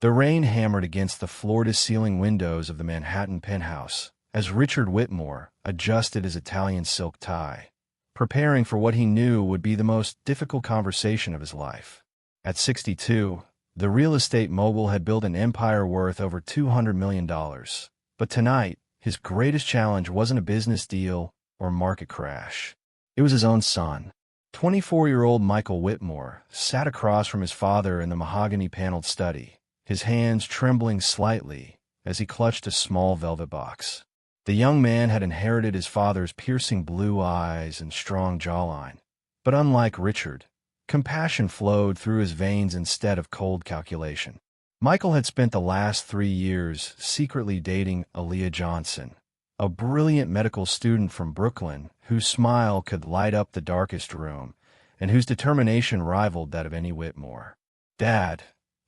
The rain hammered against the floor-to-ceiling windows of the Manhattan penthouse as Richard Whitmore adjusted his Italian silk tie, preparing for what he knew would be the most difficult conversation of his life. At 62, the real estate mogul had built an empire worth over $200 million. But tonight, his greatest challenge wasn't a business deal or market crash. It was his own son. 24-year-old Michael Whitmore sat across from his father in the mahogany-paneled study, his hands trembling slightly as he clutched a small velvet box. The young man had inherited his father's piercing blue eyes and strong jawline. But unlike Richard, compassion flowed through his veins instead of cold calculation. Michael had spent the last 3 years secretly dating Aaliyah Johnson, a brilliant medical student from Brooklyn whose smile could light up the darkest room and whose determination rivaled that of any Whitmore. "Dad,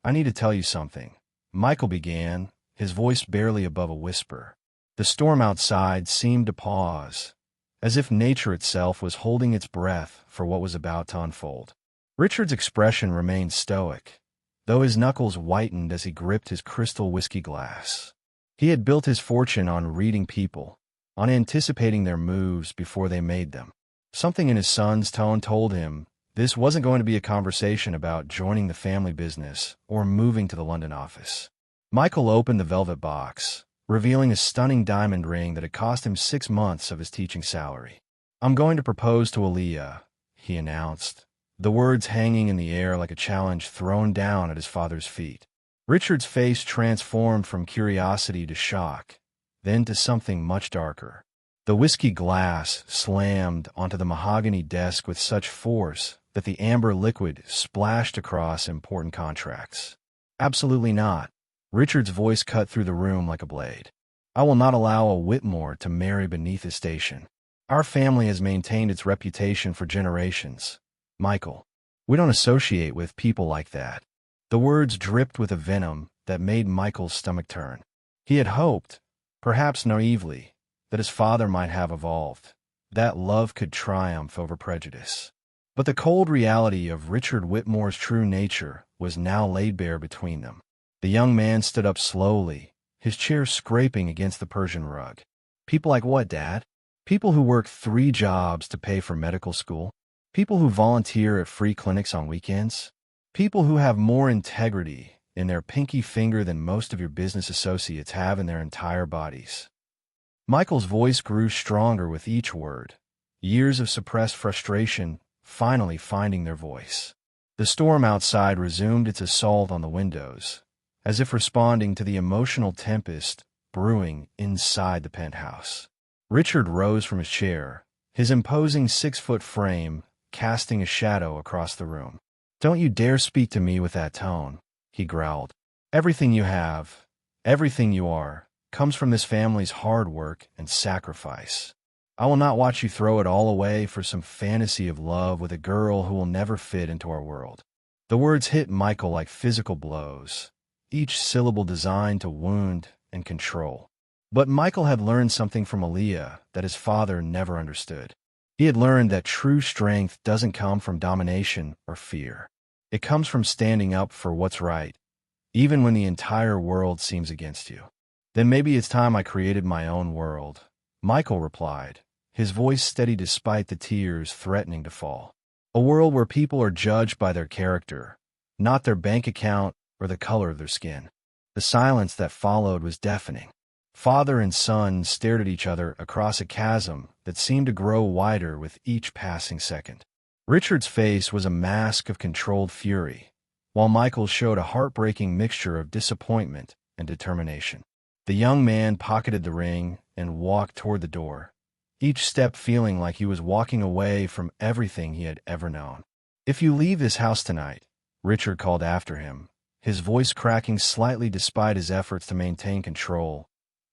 I need to tell you something," Michael began, his voice barely above a whisper. The storm outside seemed to pause, as if nature itself was holding its breath for what was about to unfold. Richard's expression remained stoic, though his knuckles whitened as he gripped his crystal whiskey glass. He had built his fortune on reading people, on anticipating their moves before they made them. Something in his son's tone told him this wasn't going to be a conversation about joining the family business or moving to the London office. Michael opened the velvet box, revealing a stunning diamond ring that had cost him 6 months of his teaching salary. "I'm going to propose to Aaliyah," he announced, the words hanging in the air like a challenge thrown down at his father's feet. Richard's face transformed from curiosity to shock, then to something much darker. The whiskey glass slammed onto the mahogany desk with such force that the amber liquid splashed across important contracts. "Absolutely not." Richard's voice cut through the room like a blade. "I will not allow a Whitmore to marry beneath his station. Our family has maintained its reputation for generations. Michael, we don't associate with people like that." The words dripped with a venom that made Michael's stomach turn. He had hoped, perhaps naively, that his father might have evolved, that love could triumph over prejudice. But the cold reality of Richard Whitmore's true nature was now laid bare between them. The young man stood up slowly, his chair scraping against the Persian rug. "People like what, Dad? People who work 3 jobs to pay for medical school? People who volunteer at free clinics on weekends? People who have more integrity in their pinky finger than most of your business associates have in their entire bodies." Michael's voice grew stronger with each word, years of suppressed frustration finally finding their voice. The storm outside resumed its assault on the windows, as if responding to the emotional tempest brewing inside the penthouse. Richard rose from his chair, his imposing 6-foot frame casting a shadow across the room. "Don't you dare speak to me with that tone," he growled. "Everything you have, everything you are, comes from this family's hard work and sacrifice. I will not watch you throw it all away for some fantasy of love with a girl who will never fit into our world." The words hit Michael like physical blows, each syllable designed to wound and control. But Michael had learned something from Aaliyah that his father never understood. He had learned that true strength doesn't come from domination or fear. It comes from standing up for what's right, even when the entire world seems against you. "Then maybe it's time I created my own world," Michael replied, his voice steady despite the tears threatening to fall. "A world where people are judged by their character, not their bank account or the color of their skin." The silence that followed was deafening. Father and son stared at each other across a chasm that seemed to grow wider with each passing second. Richard's face was a mask of controlled fury, while Michael showed a heartbreaking mixture of disappointment and determination. The young man pocketed the ring and walked toward the door, each step feeling like he was walking away from everything he had ever known. "If you leave this house tonight," Richard called after him, his voice cracking slightly despite his efforts to maintain control,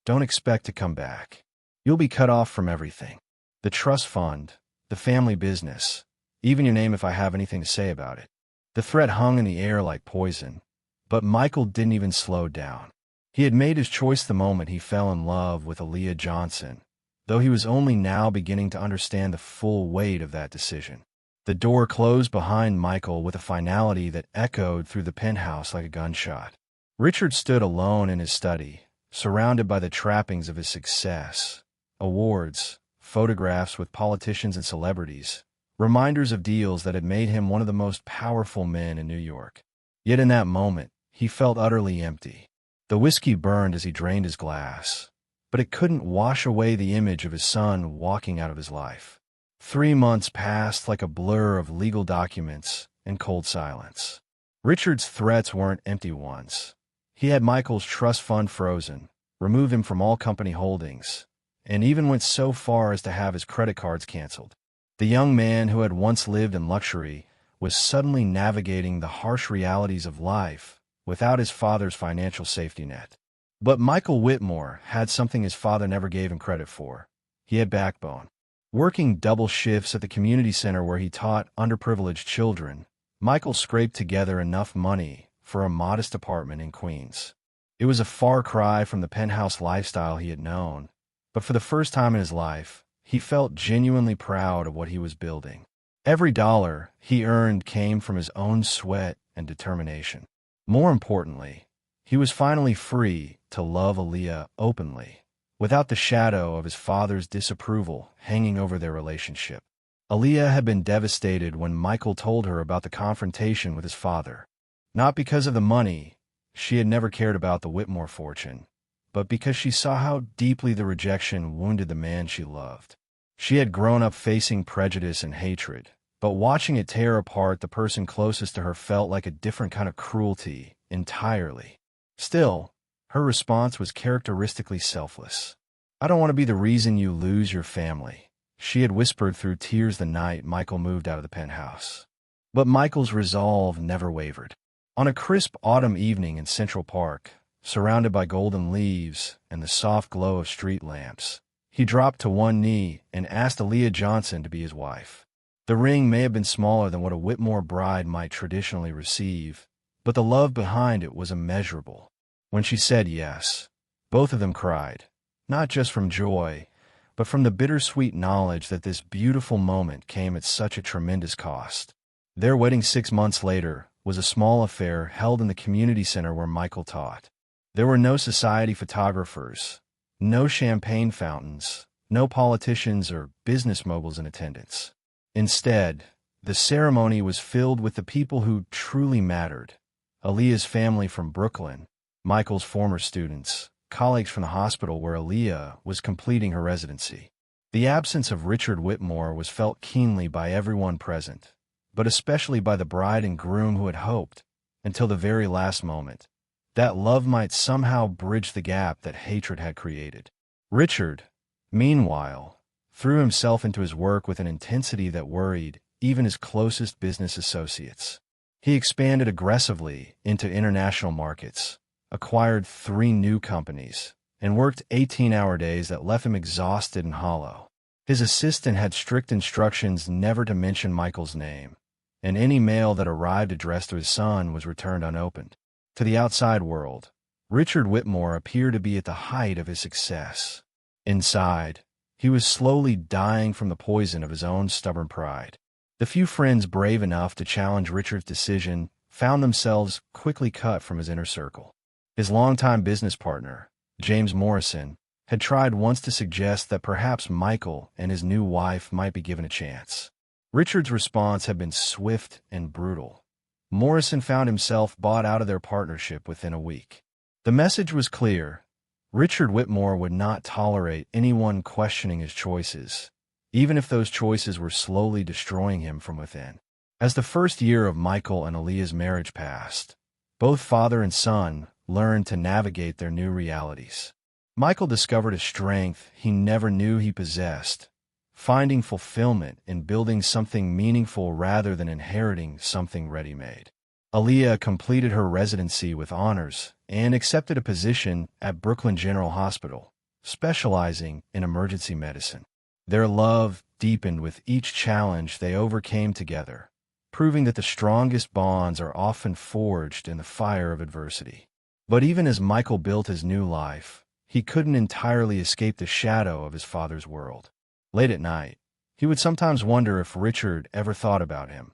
"don't expect to come back. You'll be cut off from everything. The trust fund, the family business, even your name if I have anything to say about it." The threat hung in the air like poison, but Michael didn't even slow down. He had made his choice the moment he fell in love with Aaliyah Johnson, though he was only now beginning to understand the full weight of that decision. The door closed behind Michael with a finality that echoed through the penthouse like a gunshot. Richard stood alone in his study, surrounded by the trappings of his success. Awards, photographs with politicians and celebrities, reminders of deals that had made him one of the most powerful men in New York. Yet in that moment, he felt utterly empty. The whiskey burned as he drained his glass, but it couldn't wash away the image of his son walking out of his life. 3 months passed like a blur of legal documents and cold silence. Richard's threats weren't empty ones. He had Michael's trust fund frozen, removed him from all company holdings, and even went so far as to have his credit cards canceled. The young man who had once lived in luxury was suddenly navigating the harsh realities of life without his father's financial safety net. But Michael Whitmore had something his father never gave him credit for. He had backbone. Working double shifts at the community center where he taught underprivileged children, Michael scraped together enough money for a modest apartment in Queens. It was a far cry from the penthouse lifestyle he had known, but for the first time in his life, he felt genuinely proud of what he was building. Every dollar he earned came from his own sweat and determination. More importantly, he was finally free to love Aaliyah openly, without the shadow of his father's disapproval hanging over their relationship. Aaliyah had been devastated when Michael told her about the confrontation with his father. Not because of the money, she had never cared about the Whitmore fortune, but because she saw how deeply the rejection wounded the man she loved. She had grown up facing prejudice and hatred, but watching it tear apart the person closest to her felt like a different kind of cruelty entirely. Still, her response was characteristically selfless. "I don't want to be the reason you lose your family," she had whispered through tears the night Michael moved out of the penthouse. But Michael's resolve never wavered. On a crisp autumn evening in Central Park, surrounded by golden leaves and the soft glow of street lamps, he dropped to one knee and asked Aaliyah Johnson to be his wife. The ring may have been smaller than what a Whitmore bride might traditionally receive, but the love behind it was immeasurable. When she said yes, both of them cried, not just from joy, but from the bittersweet knowledge that this beautiful moment came at such a tremendous cost. Their wedding 6 months later was a small affair held in the community center where Michael taught. There were no society photographers, no champagne fountains, no politicians or business moguls in attendance. Instead, the ceremony was filled with the people who truly mattered. Aaliyah's family from Brooklyn, Michael's former students, colleagues from the hospital where Aaliyah was completing her residency. The absence of Richard Whitmore was felt keenly by everyone present, but especially by the bride and groom who had hoped, until the very last moment, that love might somehow bridge the gap that hatred had created. Richard, meanwhile, threw himself into his work with an intensity that worried even his closest business associates. He expanded aggressively into international markets, acquired 3 new companies, and worked 18-hour days that left him exhausted and hollow. His assistant had strict instructions never to mention Michael's name, and any mail that arrived addressed to his son was returned unopened. To the outside world, Richard Whitmore appeared to be at the height of his success. Inside, he was slowly dying from the poison of his own stubborn pride. The few friends brave enough to challenge Richard's decision found themselves quickly cut from his inner circle. His longtime business partner, James Morrison, had tried once to suggest that perhaps Michael and his new wife might be given a chance. Richard's response had been swift and brutal. Morrison found himself bought out of their partnership within a week. The message was clear. Richard Whitmore would not tolerate anyone questioning his choices, even if those choices were slowly destroying him from within. As the first year of Michael and Aaliyah's marriage passed, both father and son learned to navigate their new realities. Michael discovered a strength he never knew he possessed, finding fulfillment in building something meaningful rather than inheriting something ready-made. Aaliyah completed her residency with honors and accepted a position at Brooklyn General Hospital, specializing in emergency medicine. Their love deepened with each challenge they overcame together, proving that the strongest bonds are often forged in the fire of adversity. But even as Michael built his new life, he couldn't entirely escape the shadow of his father's world. Late at night, he would sometimes wonder if Richard ever thought about him,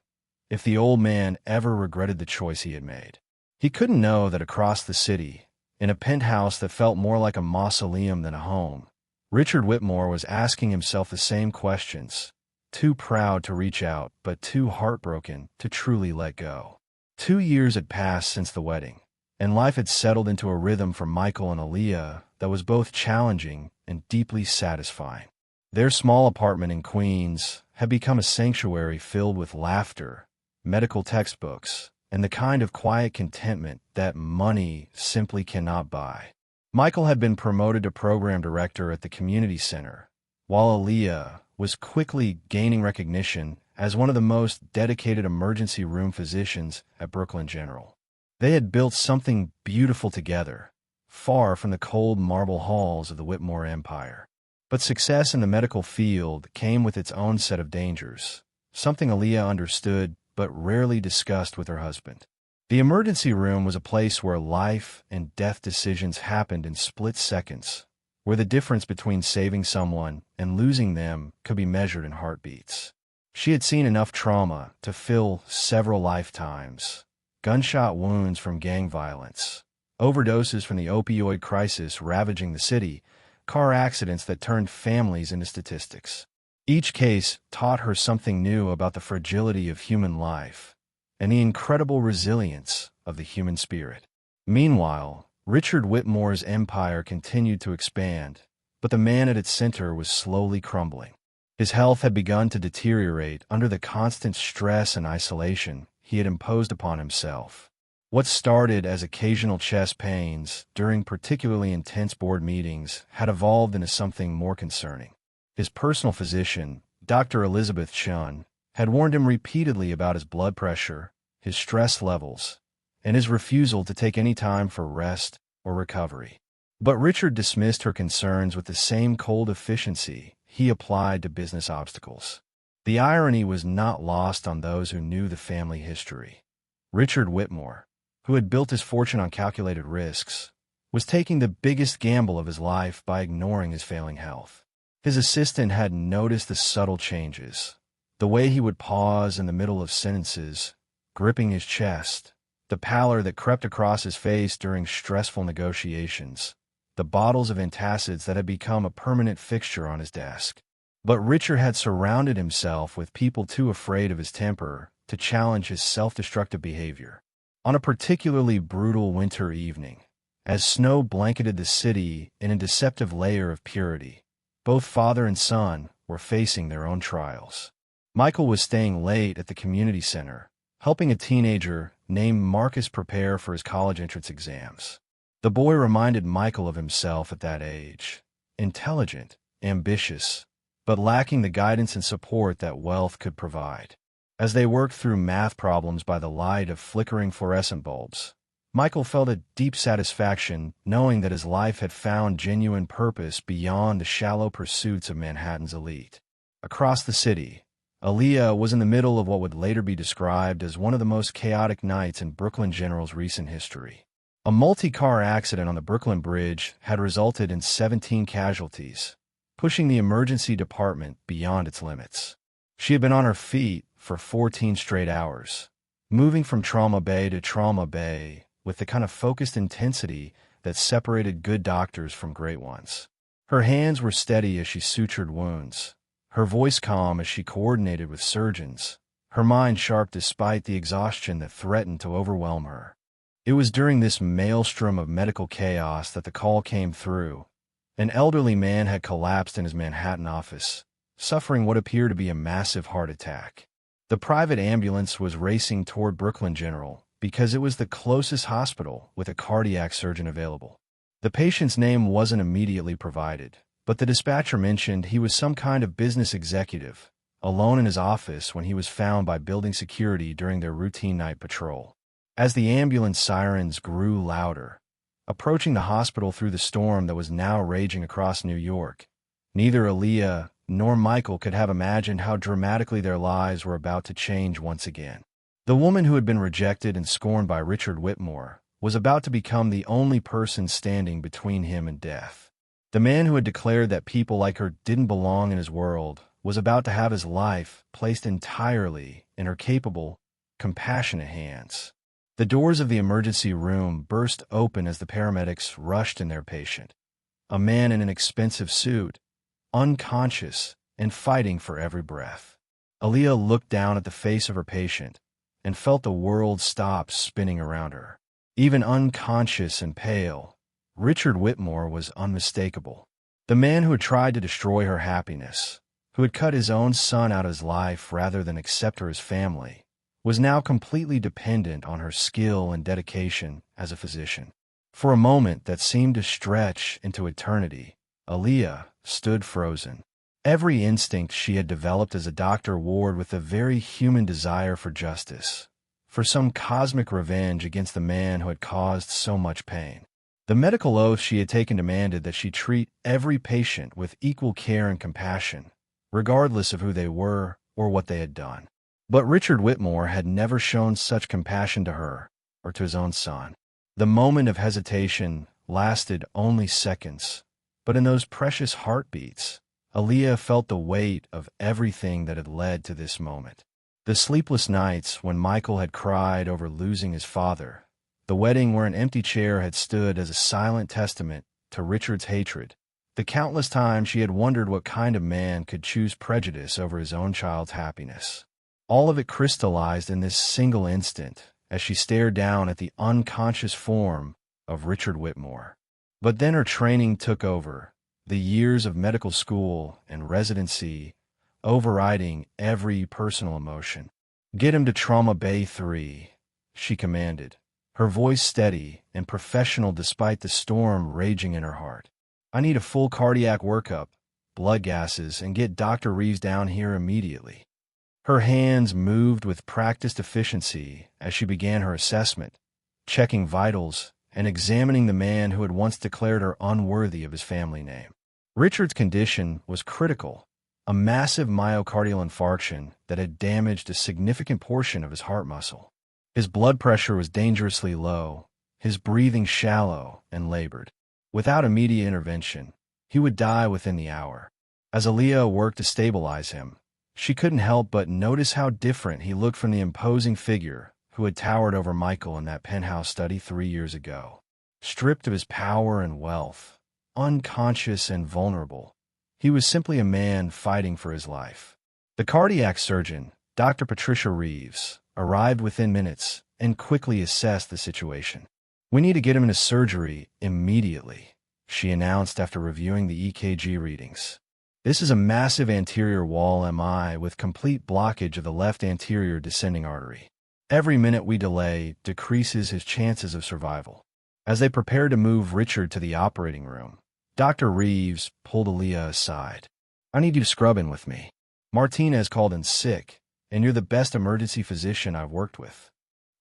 if the old man ever regretted the choice he had made. He couldn't know that across the city, in a penthouse that felt more like a mausoleum than a home, Richard Whitmore was asking himself the same questions, too proud to reach out, but too heartbroken to truly let go. 2 years had passed since the wedding, and life had settled into a rhythm for Michael and Aaliyah that was both challenging and deeply satisfying. Their small apartment in Queens had become a sanctuary filled with laughter, medical textbooks, and the kind of quiet contentment that money simply cannot buy. Michael had been promoted to program director at the community center, while Aaliyah was quickly gaining recognition as one of the most dedicated emergency room physicians at Brooklyn General. They had built something beautiful together, far from the cold marble halls of the Whitmore empire. But success in the medical field came with its own set of dangers, something Aaliyah understood but rarely discussed with her husband. The emergency room was a place where life and death decisions happened in split seconds, where the difference between saving someone and losing them could be measured in heartbeats. She had seen enough trauma to fill several lifetimes: gunshot wounds from gang violence, overdoses from the opioid crisis ravaging the city, car accidents that turned families into statistics. Each case taught her something new about the fragility of human life and the incredible resilience of the human spirit. Meanwhile, Richard Whitmore's empire continued to expand, but the man at its center was slowly crumbling. His health had begun to deteriorate under the constant stress and isolation he had imposed upon himself. What started as occasional chest pains during particularly intense board meetings had evolved into something more concerning. His personal physician, Dr. Elizabeth Chun, had warned him repeatedly about his blood pressure, his stress levels, and his refusal to take any time for rest or recovery. But Richard dismissed her concerns with the same cold efficiency he applied to business obstacles. The irony was not lost on those who knew the family history. Richard Whitmore, who had built his fortune on calculated risks, was taking the biggest gamble of his life by ignoring his failing health. His assistant had noticed the subtle changes, the way he would pause in the middle of sentences, gripping his chest, the pallor that crept across his face during stressful negotiations, the bottles of antacids that had become a permanent fixture on his desk. But Richard had surrounded himself with people too afraid of his temper to challenge his self-destructive behavior. On a particularly brutal winter evening, as snow blanketed the city in a deceptive layer of purity, both father and son were facing their own trials. Michael was staying late at the community center, helping a teenager named Marcus prepare for his college entrance exams. The boy reminded Michael of himself at that age: intelligent, ambitious, but lacking the guidance and support that wealth could provide. As they worked through math problems by the light of flickering fluorescent bulbs, Michael felt a deep satisfaction knowing that his life had found genuine purpose beyond the shallow pursuits of Manhattan's elite. Across the city, Aaliyah was in the middle of what would later be described as one of the most chaotic nights in Brooklyn General's recent history. A multi-car accident on the Brooklyn Bridge had resulted in 17 casualties, pushing the emergency department beyond its limits. She had been on her feet for 14 straight hours, moving from trauma bay to trauma bay with the kind of focused intensity that separated good doctors from great ones. Her hands were steady as she sutured wounds, her voice calm as she coordinated with surgeons, her mind sharp despite the exhaustion that threatened to overwhelm her. It was during this maelstrom of medical chaos that the call came through. An elderly man had collapsed in his Manhattan office, suffering what appeared to be a massive heart attack. The private ambulance was racing toward Brooklyn General because it was the closest hospital with a cardiac surgeon available. The patient's name wasn't immediately provided, but the dispatcher mentioned he was some kind of business executive, alone in his office when he was found by building security during their routine night patrol. As the ambulance sirens grew louder, approaching the hospital through the storm that was now raging across New York, neither Aaliyah nor Michael could have imagined how dramatically their lives were about to change once again. The woman who had been rejected and scorned by Richard Whitmore was about to become the only person standing between him and death. The man who had declared that people like her didn't belong in his world was about to have his life placed entirely in her capable, compassionate hands. The doors of the emergency room burst open as the paramedics rushed in their patient. A man in an expensive suit, unconscious and fighting for every breath. Aaliyah looked down at the face of her patient and felt the world stop spinning around her. Even unconscious and pale, Richard Whitmore was unmistakable. The man who had tried to destroy her happiness, who had cut his own son out of his life rather than accept her as family, was now completely dependent on her skill and dedication as a physician. For a moment that seemed to stretch into eternity, Aaliyah stood frozen. Every instinct she had developed as a doctor warred with a very human desire for justice, for some cosmic revenge against the man who had caused so much pain. The medical oath she had taken demanded that she treat every patient with equal care and compassion, regardless of who they were or what they had done. But Richard Whitmore had never shown such compassion to her or to his own son. The moment of hesitation lasted only seconds, but in those precious heartbeats, Aaliyah felt the weight of everything that had led to this moment. The sleepless nights when Michael had cried over losing his father, the wedding where an empty chair had stood as a silent testament to Richard's hatred, the countless times she had wondered what kind of man could choose prejudice over his own child's happiness. All of it crystallized in this single instant as she stared down at the unconscious form of Richard Whitmore. But then her training took over, the years of medical school and residency overriding every personal emotion. "Get him to Trauma Bay 3, she commanded, her voice steady and professional despite the storm raging in her heart. "I need a full cardiac workup, blood gases, and get Dr. Reeves down here immediately." Her hands moved with practiced efficiency as she began her assessment, checking vitals and examining the man who had once declared her unworthy of his family name. Richard's condition was critical, a massive myocardial infarction that had damaged a significant portion of his heart muscle. His blood pressure was dangerously low, his breathing shallow and labored. Without immediate intervention, he would die within the hour. As Aaliyah worked to stabilize him, she couldn't help but notice how different he looked from the imposing figure who had towered over Michael in that penthouse study 3 years ago. Stripped of his power and wealth, unconscious and vulnerable, he was simply a man fighting for his life. The cardiac surgeon, Dr. Patricia Reeves, arrived within minutes and quickly assessed the situation. "We need to get him into surgery immediately," she announced after reviewing the EKG readings. "This is a massive anterior wall MI with complete blockage of the left anterior descending artery. Every minute we delay decreases his chances of survival." As they prepared to move Richard to the operating room, Dr. Reeves pulled Aaliyah aside. "I need you to scrub in with me. Martinez called in sick, and you're the best emergency physician I've worked with."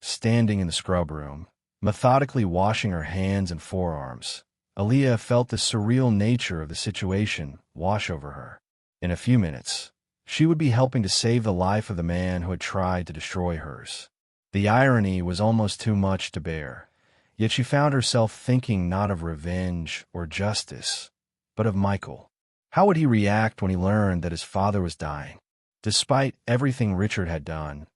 Standing in the scrub room, methodically washing her hands and forearms, Aaliyah felt the surreal nature of the situation wash over her. In a few minutes, she would be helping to save the life of the man who had tried to destroy hers. The irony was almost too much to bear, yet she found herself thinking not of revenge or justice, but of Michael. How would he react when he learned that his father was dying? Despite everything Richard had done,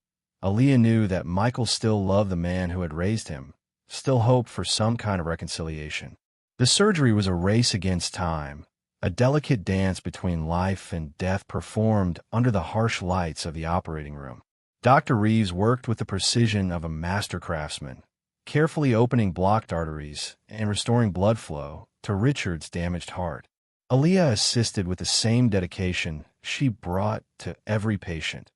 Aaliyah knew that Michael still loved the man who had raised him, still hoped for some kind of reconciliation. The surgery was a race against time, a delicate dance between life and death performed under the harsh lights of the operating room. Dr. Reeves worked with the precision of a master craftsman, carefully opening blocked arteries and restoring blood flow to Richard's damaged heart. Aaliyah assisted with the same dedication she brought to every patient,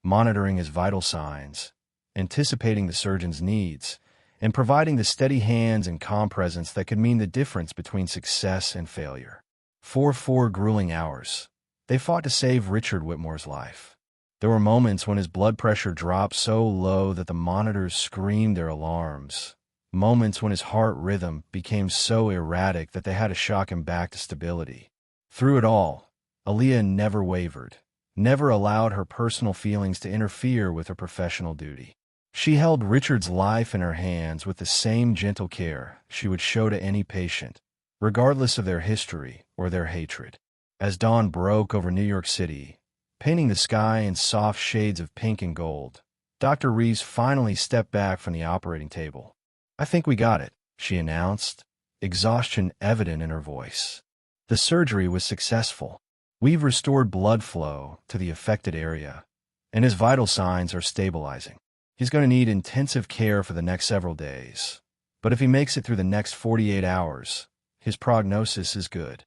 monitoring his vital signs, anticipating the surgeon's needs, and providing the steady hands and calm presence that could mean the difference between success and failure. For 4 grueling hours, they fought to save Richard Whitmore's life. There were moments when his blood pressure dropped so low that the monitors screamed their alarms, moments when his heart rhythm became so erratic that they had to shock him back to stability. Through it all, Aaliyah never wavered, never allowed her personal feelings to interfere with her professional duty. She held Richard's life in her hands with the same gentle care she would show to any patient, regardless of their history or their hatred. As dawn broke over New York City, painting the sky in soft shades of pink and gold, Dr. Reeves finally stepped back from the operating table. "I think we got it," she announced, exhaustion evident in her voice. "The surgery was successful. We've restored blood flow to the affected area, and his vital signs are stabilizing. He's going to need intensive care for the next several days, but if he makes it through the next 48 hours, his prognosis is good."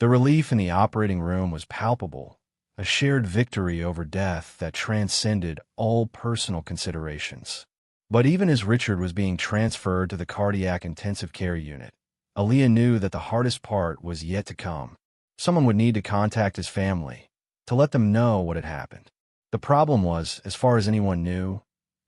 The relief in the operating room was palpable, a shared victory over death that transcended all personal considerations. But even as Richard was being transferred to the cardiac intensive care unit, Aaliyah knew that the hardest part was yet to come. Someone would need to contact his family to let them know what had happened. The problem was, as far as anyone knew,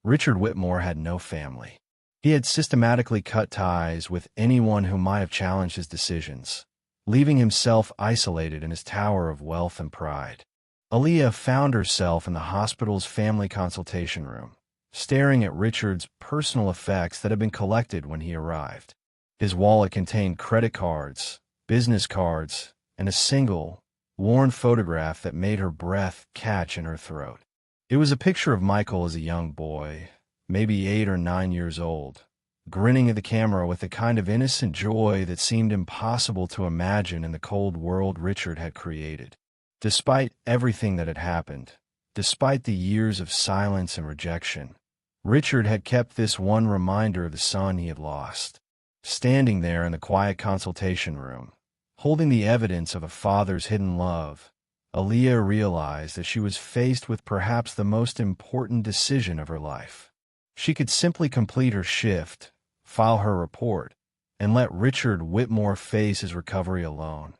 Richard Whitmore had no family. He had systematically cut ties with anyone who might have challenged his decisions, leaving himself isolated in his tower of wealth and pride. Aaliyah found herself in the hospital's family consultation room, staring at Richard's personal effects that had been collected when he arrived. His wallet contained credit cards, business cards, and a single, worn photograph that made her breath catch in her throat. It was a picture of Michael as a young boy, maybe 8 or 9 years old, grinning at the camera with the kind of innocent joy that seemed impossible to imagine in the cold world Richard had created. Despite everything that had happened, despite the years of silence and rejection, Richard had kept this one reminder of the son he had lost. Standing there in the quiet consultation room, holding the evidence of a father's hidden love, Aaliyah realized that she was faced with perhaps the most important decision of her life. She could simply complete her shift, file her report, and let Richard Whitmore face his recovery alone,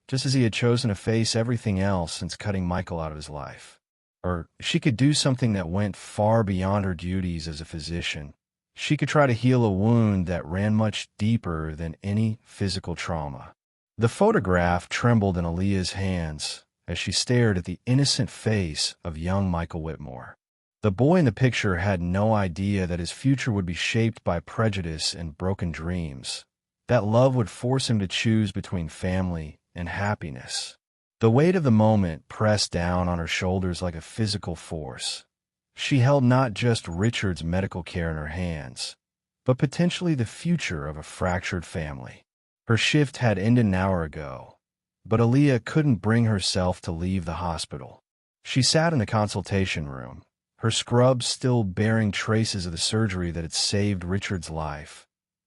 just as he had chosen to face everything else since cutting Michael out of his life. Or she could do something that went far beyond her duties as a physician. She could try to heal a wound that ran much deeper than any physical trauma. The photograph trembled in Aaliyah's hands as she stared at the innocent face of young Michael Whitmore. The boy in the picture had no idea that his future would be shaped by prejudice and broken dreams, that love would force him to choose between family and happiness. The weight of the moment pressed down on her shoulders like a physical force. She held not just Richard's medical care in her hands, but potentially the future of a fractured family. Her shift had ended an hour ago, but Aaliyah couldn't bring herself to leave the hospital. She sat in the consultation room, her scrubs still bearing traces of the surgery that had saved Richard's life,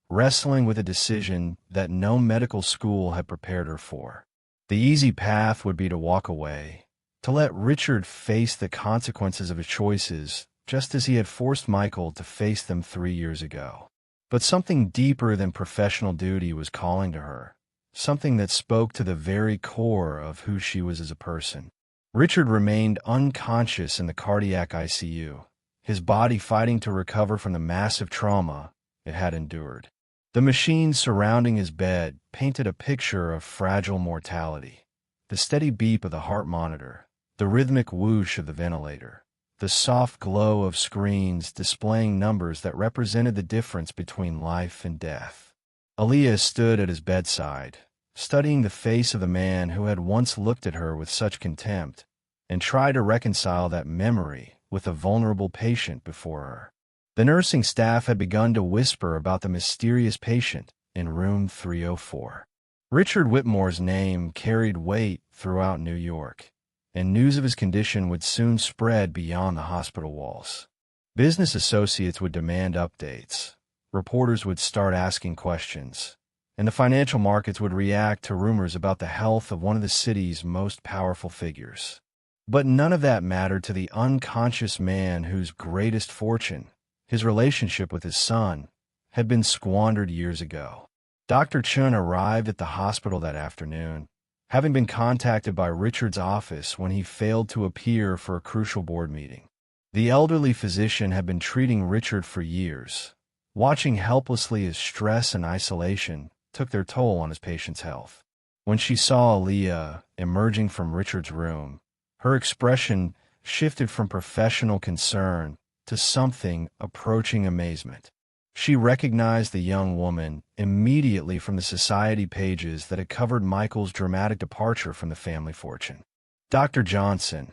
wrestling with a decision that no medical school had prepared her for. The easy path would be to walk away, to let Richard face the consequences of his choices, just as he had forced Michael to face them 3 years ago. But something deeper than professional duty was calling to her, something that spoke to the very core of who she was as a person. Richard remained unconscious in the cardiac ICU, his body fighting to recover from the massive trauma it had endured. The machines surrounding his bed painted a picture of fragile mortality. The steady beep of the heart monitor, the rhythmic whoosh of the ventilator, the soft glow of screens displaying numbers that represented the difference between life and death. Aaliyah stood at his bedside, studying the face of the man who had once looked at her with such contempt, and tried to reconcile that memory with a vulnerable patient before her. The nursing staff had begun to whisper about the mysterious patient in room 304. Richard Whitmore's name carried weight throughout New York, and news of his condition would soon spread beyond the hospital walls. Business associates would demand updates, reporters would start asking questions, and the financial markets would react to rumors about the health of one of the city's most powerful figures. But none of that mattered to the unconscious man whose greatest fortune, his relationship with his son, had been squandered years ago. Dr. Chun arrived at the hospital that afternoon, having been contacted by Richard's office when he failed to appear for a crucial board meeting. The elderly physician had been treating Richard for years, watching helplessly as stress and isolation took their toll on his patient's health. When she saw Aaliyah emerging from Richard's room, her expression shifted from professional concern to something approaching amazement. She recognized the young woman immediately from the society pages that had covered Michael's dramatic departure from the family fortune. "Dr. Johnson,"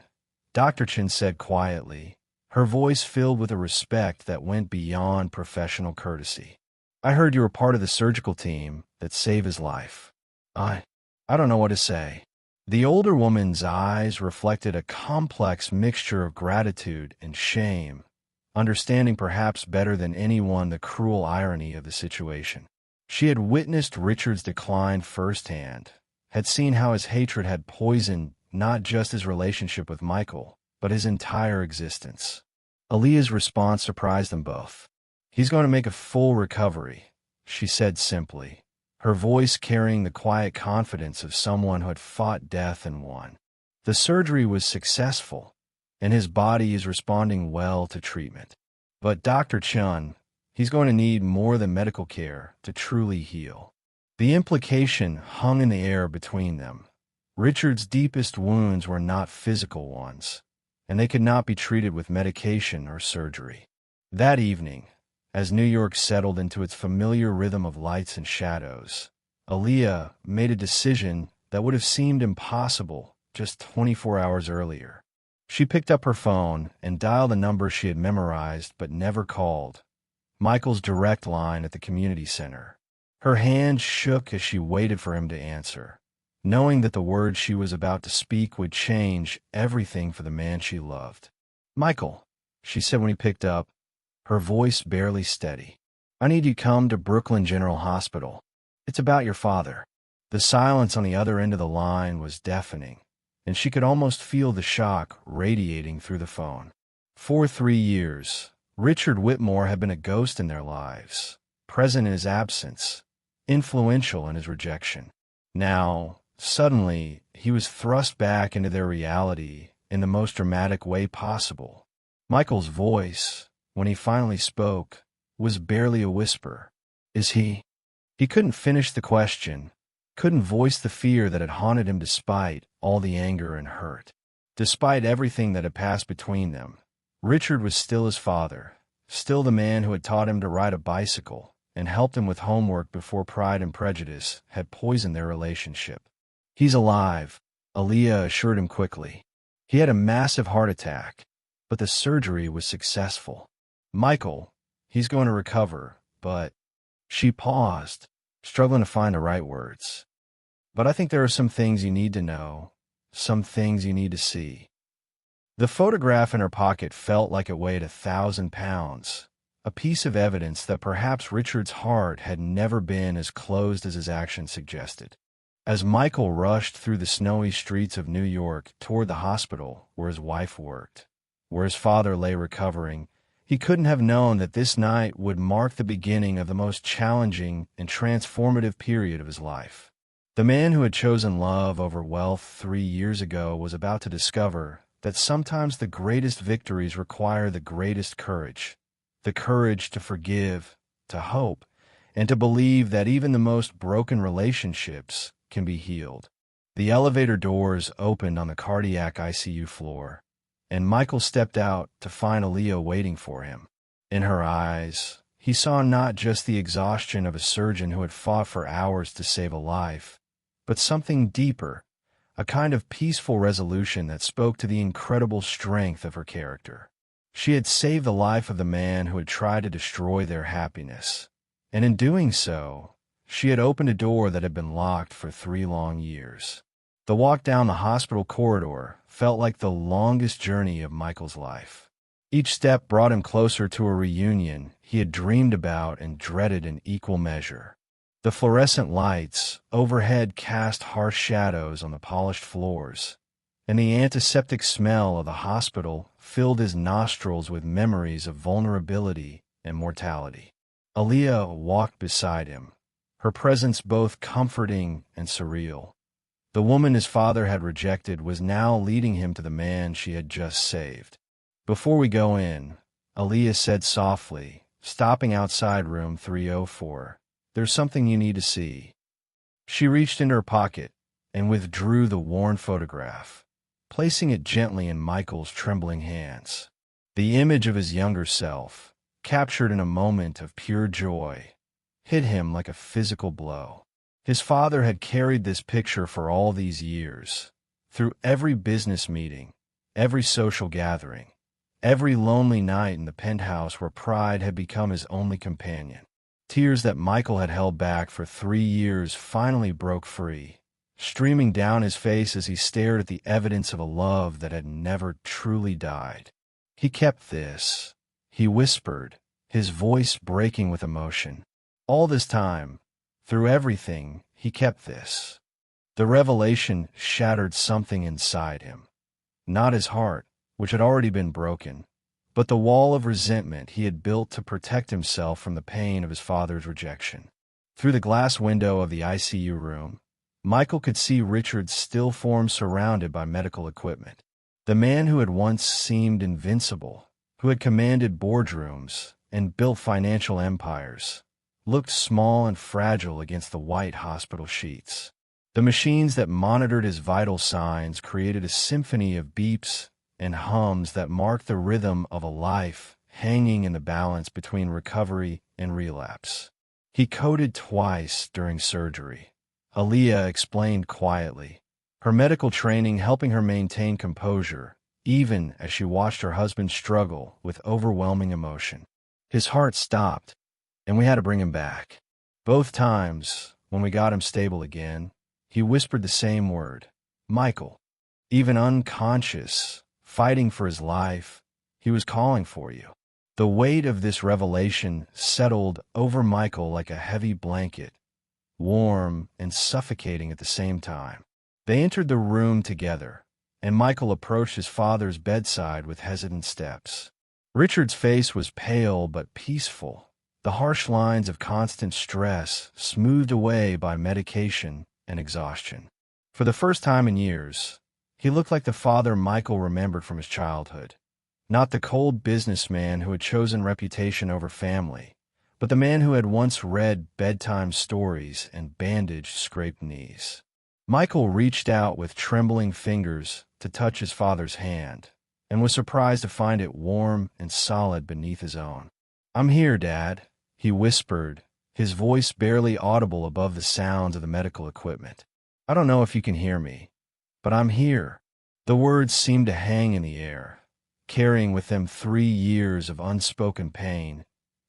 Dr. Chin said quietly, her voice filled with a respect that went beyond professional courtesy. "I heard you were part of the surgical team that saved his life." I don't know what to say." The older woman's eyes reflected a complex mixture of gratitude and shame, understanding perhaps better than anyone the cruel irony of the situation. She had witnessed Richard's decline firsthand, had seen how his hatred had poisoned not just his relationship with Michael, but his entire existence. Aaliyah's response surprised them both. "He's going to make a full recovery," she said simply, her voice carrying the quiet confidence of someone who had fought death and won. "The surgery was successful, and his body is responding well to treatment. But Dr. Chun, he's going to need more than medical care to truly heal." The implication hung in the air between them. Richard's deepest wounds were not physical ones, and they could not be treated with medication or surgery. That evening, as New York settled into its familiar rhythm of lights and shadows, Aaliyah made a decision that would have seemed impossible just 24 hours earlier. She picked up her phone and dialed a number she had memorized but never called, Michael's direct line at the community center. Her hand shook as she waited for him to answer, knowing that the words she was about to speak would change everything for the man she loved. "Michael," she said when he picked up, her voice barely steady. "I need you to come to Brooklyn General Hospital. It's about your father." The silence on the other end of the line was deafening, and she could almost feel the shock radiating through the phone. For 3 years, Richard Whitmore had been a ghost in their lives, present in his absence, influential in his rejection. Now, suddenly, he was thrust back into their reality in the most dramatic way possible. Michael's voice, when he finally spoke, was barely a whisper. "Is he?" He couldn't finish the question, couldn't voice the fear that had haunted him despite all the anger and hurt. Despite everything that had passed between them, Richard was still his father, still the man who had taught him to ride a bicycle and helped him with homework before Pride and Prejudice had poisoned their relationship. "He's alive," Aaliyah assured him quickly. "He had a massive heart attack, but the surgery was successful. Michael, he's going to recover, but—" She paused, struggling to find the right words. "But I think there are some things you need to know, some things you need to see." The photograph in her pocket felt like it weighed 1,000 pounds, a piece of evidence that perhaps Richard's heart had never been as closed as his actions suggested. As Michael rushed through the snowy streets of New York toward the hospital where his wife worked, where his father lay recovering, he couldn't have known that this night would mark the beginning of the most challenging and transformative period of his life. The man who had chosen love over wealth 3 years ago was about to discover that sometimes the greatest victories require the greatest courage, the courage to forgive, to hope, and to believe that even the most broken relationships can be healed. The elevator doors opened on the cardiac ICU floor, and Michael stepped out to find Aaliyah waiting for him. In her eyes, he saw not just the exhaustion of a surgeon who had fought for hours to save a life, but something deeper, a kind of peaceful resolution that spoke to the incredible strength of her character. She had saved the life of the man who had tried to destroy their happiness, and in doing so, she had opened a door that had been locked for 3 long years. The walk down the hospital corridor felt like the longest journey of Michael's life. Each step brought him closer to a reunion he had dreamed about and dreaded in equal measure. The fluorescent lights overhead cast harsh shadows on the polished floors, and the antiseptic smell of the hospital filled his nostrils with memories of vulnerability and mortality. Aaliyah walked beside him, her presence both comforting and surreal. The woman his father had rejected was now leading him to the man she had just saved. "Before we go in," Aaliyah said softly, stopping outside room 304, "there's something you need to see." She reached into her pocket and withdrew the worn photograph, placing it gently in Michael's trembling hands. The image of his younger self, captured in a moment of pure joy, hit him like a physical blow. His father had carried this picture for all these years, through every business meeting, every social gathering, every lonely night in the penthouse where pride had become his only companion. Tears that Michael had held back for 3 years finally broke free, streaming down his face as he stared at the evidence of a love that had never truly died. He kept this, he whispered, his voice breaking with emotion. All this time, through everything, he kept this. The revelation shattered something inside him. Not his heart, which had already been broken, but the wall of resentment he had built to protect himself from the pain of his father's rejection. Through the glass window of the ICU room, Michael could see Richard's still form surrounded by medical equipment. The man who had once seemed invincible, who had commanded boardrooms and built financial empires, looked small and fragile against the white hospital sheets. The machines that monitored his vital signs created a symphony of beeps and hums that marked the rhythm of a life hanging in the balance between recovery and relapse. He coded twice during surgery, Aaliyah explained quietly, her medical training helping her maintain composure, even as she watched her husband struggle with overwhelming emotion. His heart stopped, and we had to bring him back. Both times, when we got him stable again, he whispered the same word, Michael. Even unconscious, fighting for his life, he was calling for you. The weight of this revelation settled over Michael like a heavy blanket, warm and suffocating at the same time. They entered the room together, and Michael approached his father's bedside with hesitant steps. Richard's face was pale but peaceful, the harsh lines of constant stress smoothed away by medication and exhaustion. For the first time in years, he looked like the father Michael remembered from his childhood. Not the cold businessman who had chosen reputation over family, but the man who had once read bedtime stories and bandaged scraped knees. Michael reached out with trembling fingers to touch his father's hand, and was surprised to find it warm and solid beneath his own. "I'm here, Dad," he whispered, his voice barely audible above the sounds of the medical equipment. "I don't know if you can hear me, but I'm here." The words seemed to hang in the air, carrying with them 3 years of unspoken pain,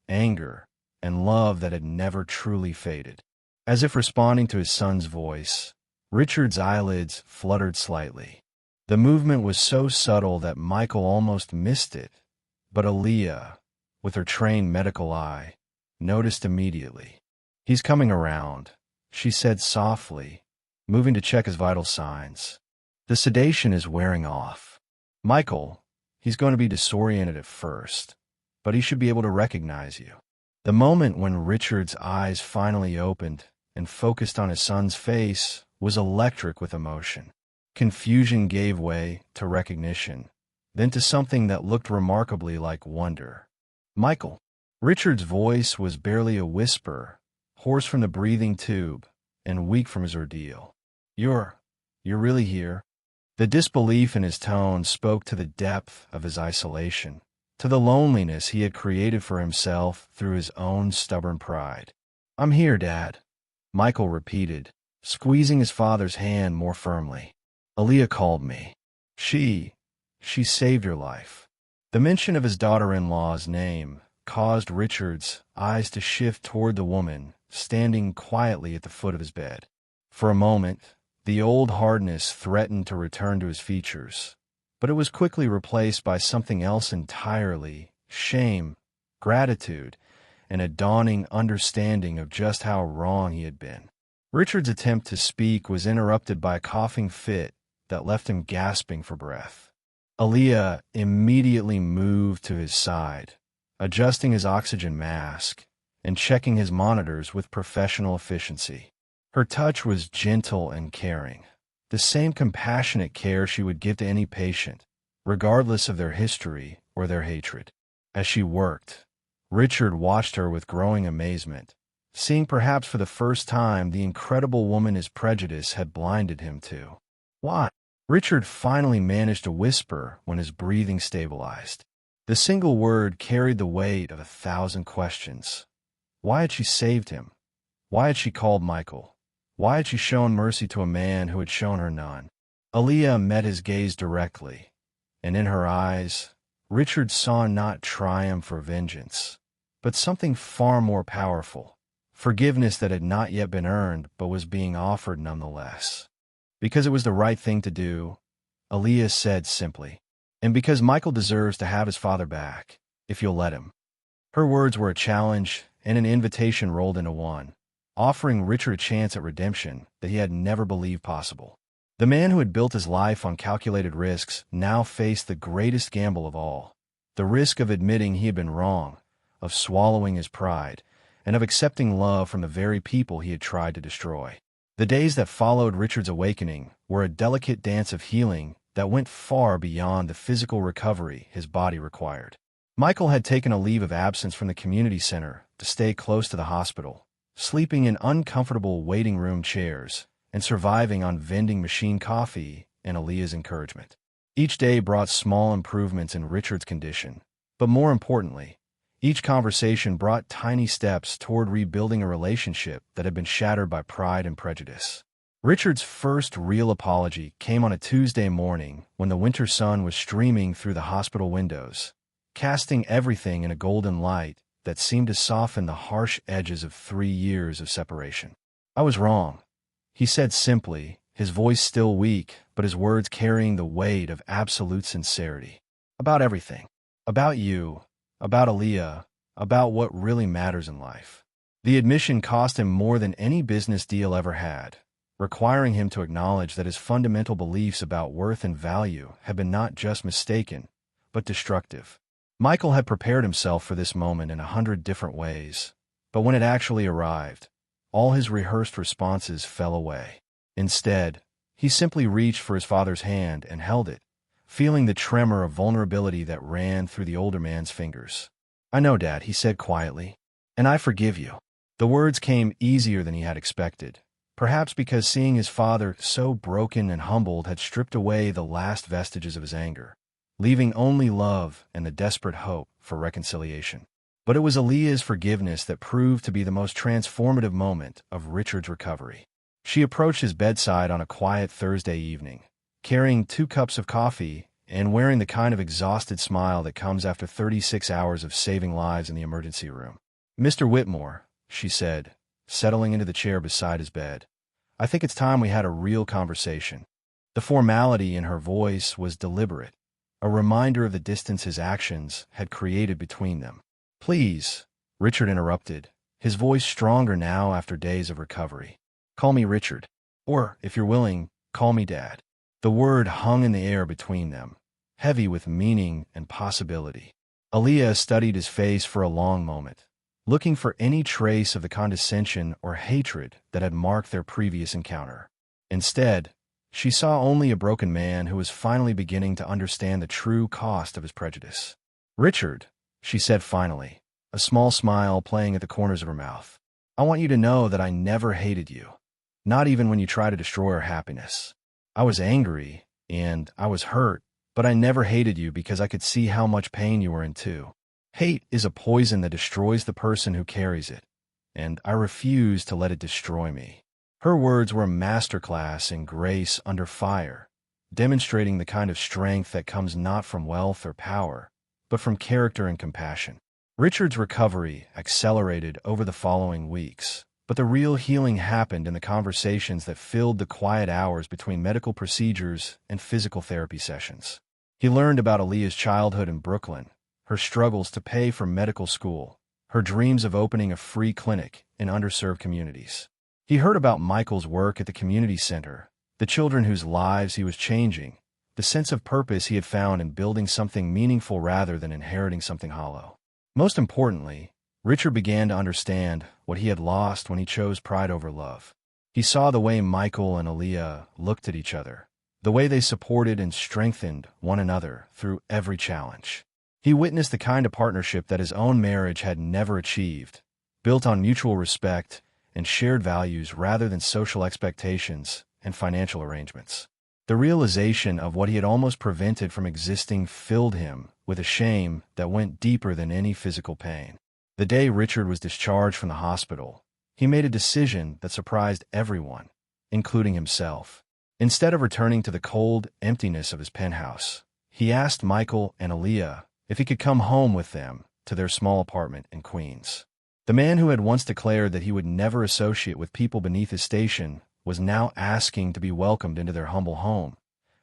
anger, and love that had never truly faded. As if responding to his son's voice, Richard's eyelids fluttered slightly. The movement was so subtle that Michael almost missed it, but Aaliyah, with her trained medical eye, noticed immediately. "He's coming around," she said softly, moving to check his vital signs. "The sedation is wearing off. Michael, he's going to be disoriented at first, but he should be able to recognize you." The moment when Richard's eyes finally opened and focused on his son's face was electric with emotion. Confusion gave way to recognition, then to something that looked remarkably like wonder. "Michael." Richard's voice was barely a whisper, hoarse from the breathing tube and weak from his ordeal. You're really here?" The disbelief in his tone spoke to the depth of his isolation, to the loneliness he had created for himself through his own stubborn pride. "I'm here, Dad," Michael repeated, squeezing his father's hand more firmly. "Aaliyah called me. She saved your life." The mention of his daughter-in-law's name caused Richard's eyes to shift toward the woman standing quietly at the foot of his bed. For a moment, the old hardness threatened to return to his features, but it was quickly replaced by something else entirely: shame, gratitude, and a dawning understanding of just how wrong he had been. Richard's attempt to speak was interrupted by a coughing fit that left him gasping for breath. Aaliyah immediately moved to his side, adjusting his oxygen mask and checking his monitors with professional efficiency. Her touch was gentle and caring, the same compassionate care she would give to any patient, regardless of their history or their hatred. As she worked, Richard watched her with growing amazement, seeing perhaps for the first time the incredible woman his prejudice had blinded him to. "Why?" Richard finally managed to whisper when his breathing stabilized. The single word carried the weight of 1,000 questions. Why had she saved him? Why had she called Michael? Why had she shown mercy to a man who had shown her none? Aaliyah met his gaze directly, and in her eyes, Richard saw not triumph or vengeance, but something far more powerful, forgiveness that had not yet been earned but was being offered nonetheless. Because it was the right thing to do, Aaliyah said simply, and because Michael deserves to have his father back, if you'll let him. Her words were a challenge and an invitation rolled into one, offering Richard a chance at redemption that he had never believed possible. The man who had built his life on calculated risks now faced the greatest gamble of all, the risk of admitting he had been wrong, of swallowing his pride, and of accepting love from the very people he had tried to destroy. The days that followed Richard's awakening were a delicate dance of healing that went far beyond the physical recovery his body required. Michael had taken a leave of absence from the community center to stay close to the hospital, sleeping in uncomfortable waiting room chairs and surviving on vending machine coffee and Aaliyah's encouragement. Each day brought small improvements in Richard's condition, but more importantly, each conversation brought tiny steps toward rebuilding a relationship that had been shattered by pride and prejudice. Richard's first real apology came on a Tuesday morning when the winter sun was streaming through the hospital windows, casting everything in a golden light that seemed to soften the harsh edges of 3 years of separation. "I was wrong," he said simply, his voice still weak, but his words carrying the weight of absolute sincerity. "About everything. About you, about Aaliyah, about what really matters in life." The admission cost him more than any business deal ever had, requiring him to acknowledge that his fundamental beliefs about worth and value had been not just mistaken, but destructive. Michael had prepared himself for this moment in 100 different ways, but when it actually arrived, all his rehearsed responses fell away. Instead, he simply reached for his father's hand and held it, feeling the tremor of vulnerability that ran through the older man's fingers. "I know, Dad," he said quietly, "and I forgive you." The words came easier than he had expected, perhaps because seeing his father so broken and humbled had stripped away the last vestiges of his anger, leaving only love and the desperate hope for reconciliation. But it was Aaliyah's forgiveness that proved to be the most transformative moment of Richard's recovery. She approached his bedside on a quiet Thursday evening, carrying 2 cups of coffee and wearing the kind of exhausted smile that comes after 36 hours of saving lives in the emergency room. "Mr. Whitmore," she said, settling into the chair beside his bed, "I think it's time we had a real conversation." The formality in her voice was deliberate, a reminder of the distance his actions had created between them. "Please," Richard interrupted, his voice stronger now after days of recovery. "Call me Richard. Or, if you're willing, call me Dad." The word hung in the air between them, heavy with meaning and possibility. Aaliyah studied his face for a long moment, looking for any trace of the condescension or hatred that had marked their previous encounter. Instead, she saw only a broken man who was finally beginning to understand the true cost of his prejudice. "Richard," she said finally, a small smile playing at the corners of her mouth, "I want you to know that I never hated you, not even when you tried to destroy our happiness. I was angry, and I was hurt, but I never hated you because I could see how much pain you were in too. Hate is a poison that destroys the person who carries it, and I refuse to let it destroy me." Her words were a masterclass in grace under fire, demonstrating the kind of strength that comes not from wealth or power, but from character and compassion. Richard's recovery accelerated over the following weeks, but the real healing happened in the conversations that filled the quiet hours between medical procedures and physical therapy sessions. He learned about Aaliyah's childhood in Brooklyn, her struggles to pay for medical school, her dreams of opening a free clinic in underserved communities. He heard about Michael's work at the community center, the children whose lives he was changing, the sense of purpose he had found in building something meaningful rather than inheriting something hollow. Most importantly, Richard began to understand what he had lost when he chose pride over love. He saw the way Michael and Aaliyah looked at each other, the way they supported and strengthened one another through every challenge. He witnessed the kind of partnership that his own marriage had never achieved, built on mutual respect and shared values rather than social expectations and financial arrangements. The realization of what he had almost prevented from existing filled him with a shame that went deeper than any physical pain. The day Richard was discharged from the hospital, he made a decision that surprised everyone, including himself. Instead of returning to the cold emptiness of his penthouse, he asked Michael and Aaliyah if he could come home with them to their small apartment in Queens. The man who had once declared that he would never associate with people beneath his station was now asking to be welcomed into their humble home,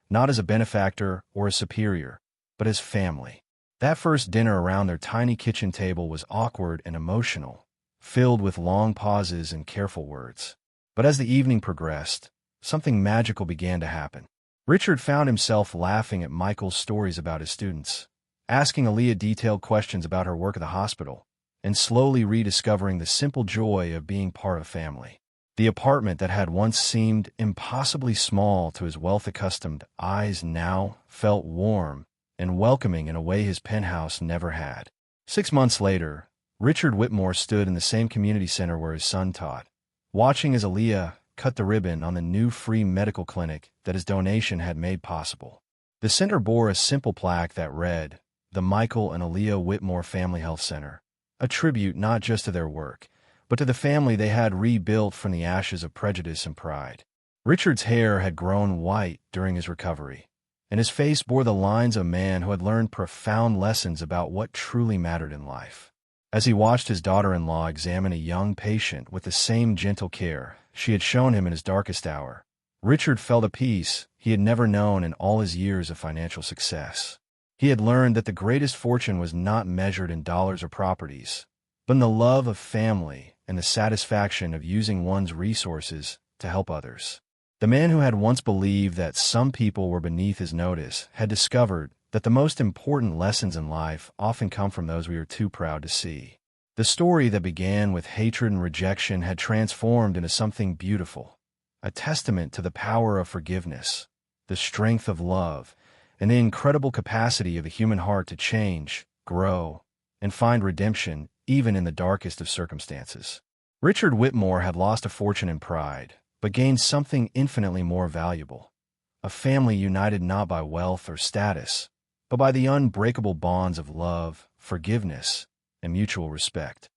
not as a benefactor or a superior, but as family. That first dinner around their tiny kitchen table was awkward and emotional, filled with long pauses and careful words. But as the evening progressed, something magical began to happen. Richard found himself laughing at Michael's stories about his students, asking Aaliyah detailed questions about her work at the hospital, and slowly rediscovering the simple joy of being part of family. The apartment that had once seemed impossibly small to his wealth-accustomed eyes now felt warm and welcoming in a way his penthouse never had. 6 months later, Richard Whitmore stood in the same community center where his son taught, watching as Aaliyah cut the ribbon on the new free medical clinic that his donation had made possible. The center bore a simple plaque that read, "The Michael and Aaliyah Whitmore Family Health Center," a tribute not just to their work, but to the family they had rebuilt from the ashes of prejudice and pride. Richard's hair had grown white during his recovery, and his face bore the lines of a man who had learned profound lessons about what truly mattered in life. As he watched his daughter-in-law examine a young patient with the same gentle care she had shown him in his darkest hour, Richard felt a peace he had never known in all his years of financial success. He had learned that the greatest fortune was not measured in dollars or properties, but in the love of family and the satisfaction of using one's resources to help others. The man who had once believed that some people were beneath his notice had discovered that the most important lessons in life often come from those we are too proud to see. The story that began with hatred and rejection had transformed into something beautiful, a testament to the power of forgiveness, the strength of love, and the incredible capacity of the human heart to change, grow, and find redemption even in the darkest of circumstances. Richard Whitmore had lost a fortune in pride, but gained something infinitely more valuable, a family united not by wealth or status, but by the unbreakable bonds of love, forgiveness, and mutual respect.